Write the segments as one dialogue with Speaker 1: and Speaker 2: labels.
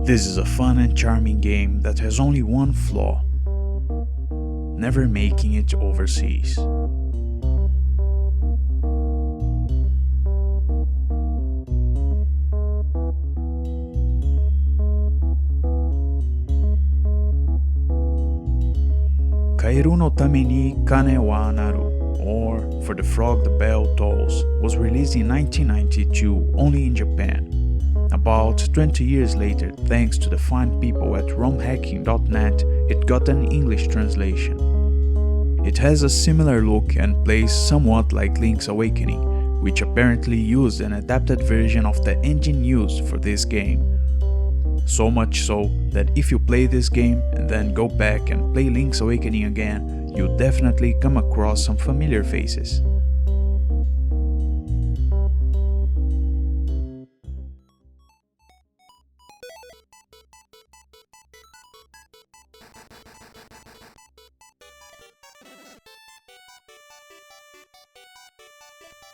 Speaker 1: This is a fun and charming game that has only one flaw: never making it overseas. Kairu no tame ni kane wa naru, or For the Frog the Bell Tolls, was released in 1992 only in Japan. About 20 years later, thanks to the fine people at romhacking.net, it got an English translation. It has a similar look and plays somewhat like Link's Awakening, which apparently used an adapted version of the engine used for this game. So much so that if you play this game and then go back and play Link's Awakening again, you'll definitely come across some familiar faces.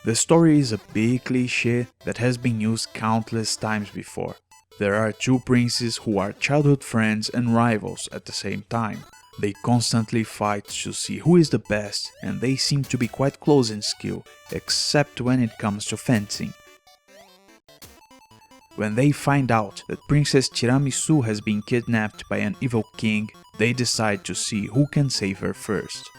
Speaker 1: The story is a big cliché that has been used countless times before. There are two princes who are childhood friends and rivals at the same time. They constantly fight to see who is the best, and they seem to be quite close in skill, except when it comes to fencing. When they find out that Princess Tiramisu has been kidnapped by an evil king, they decide to see who can save her first.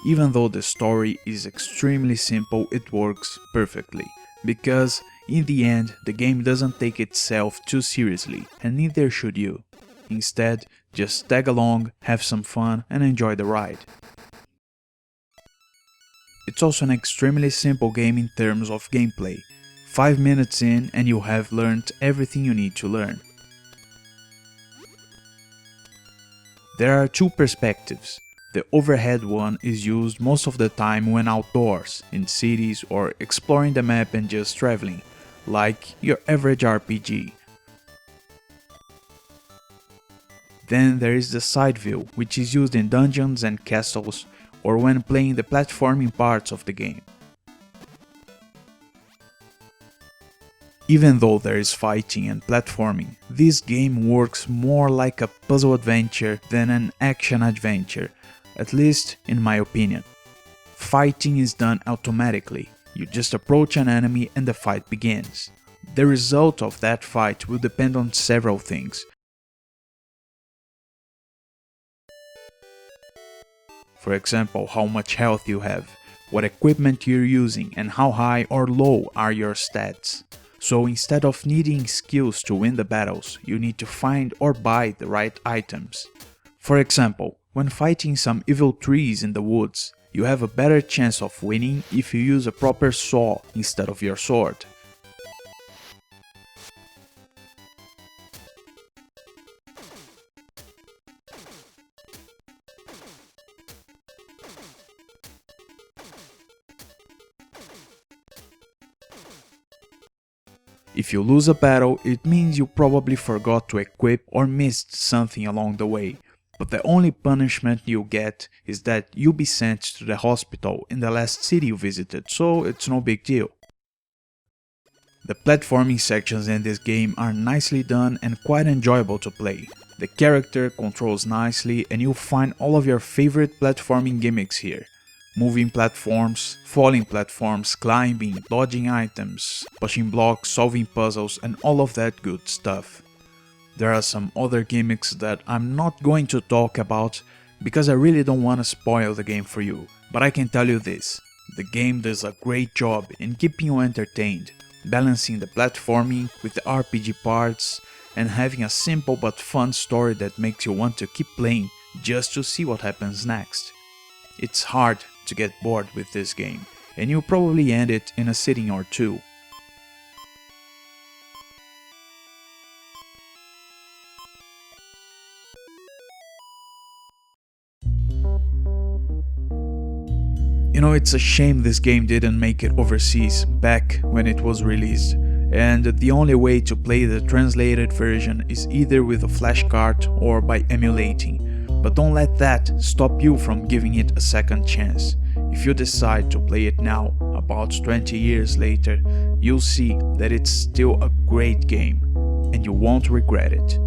Speaker 1: Even though the story is extremely simple, it works perfectly, because in the end the game doesn't take itself too seriously, and neither should you. Instead, just tag along, have some fun and enjoy the ride. It's also an extremely simple game in terms of gameplay. 5 minutes in and you have learned everything you need to learn. There are two perspectives. The overhead one is used most of the time when outdoors, in cities or exploring the map and just traveling, like your average RPG. Then there is the side view, which is used in dungeons and castles or when playing the platforming parts of the game. Even though there is fighting and platforming, this game works more like a puzzle adventure than an action adventure, at least in my opinion. Fighting is done automatically. You just approach an enemy and the fight begins. The result of that fight will depend on several things. For example, how much health you have, what equipment you're using, and how high or low are your stats. So instead of needing skills to win the battles, you need to find or buy the right items. For example, when fighting some evil trees in the woods, you have a better chance of winning if you use a proper saw instead of your sword. If you lose a battle, it means you probably forgot to equip or missed something along the way. But the only punishment you'll get is that you'll be sent to the hospital in the last city you visited, so it's no big deal. The platforming sections in this game are nicely done and quite enjoyable to play. The character controls nicely and you'll find all of your favorite platforming gimmicks here. Moving platforms, falling platforms, climbing, dodging items, pushing blocks, solving puzzles, and all of that good stuff. There are some other gimmicks that I'm not going to talk about because I really don't want to spoil the game for you, but I can tell you this: the game does a great job in keeping you entertained, balancing the platforming with the RPG parts, and having a simple but fun story that makes you want to keep playing just to see what happens next. It's hard to get bored with this game, and you'll probably end it in a sitting or two. You know, it's a shame this game didn't make it overseas back when it was released. and the only way to play the translated version is either with a flashcard or by emulating. But don't let that stop you from giving it a second chance. If you decide to play it now, about 20 years later, you'll see that it's still a great game, and you won't regret it.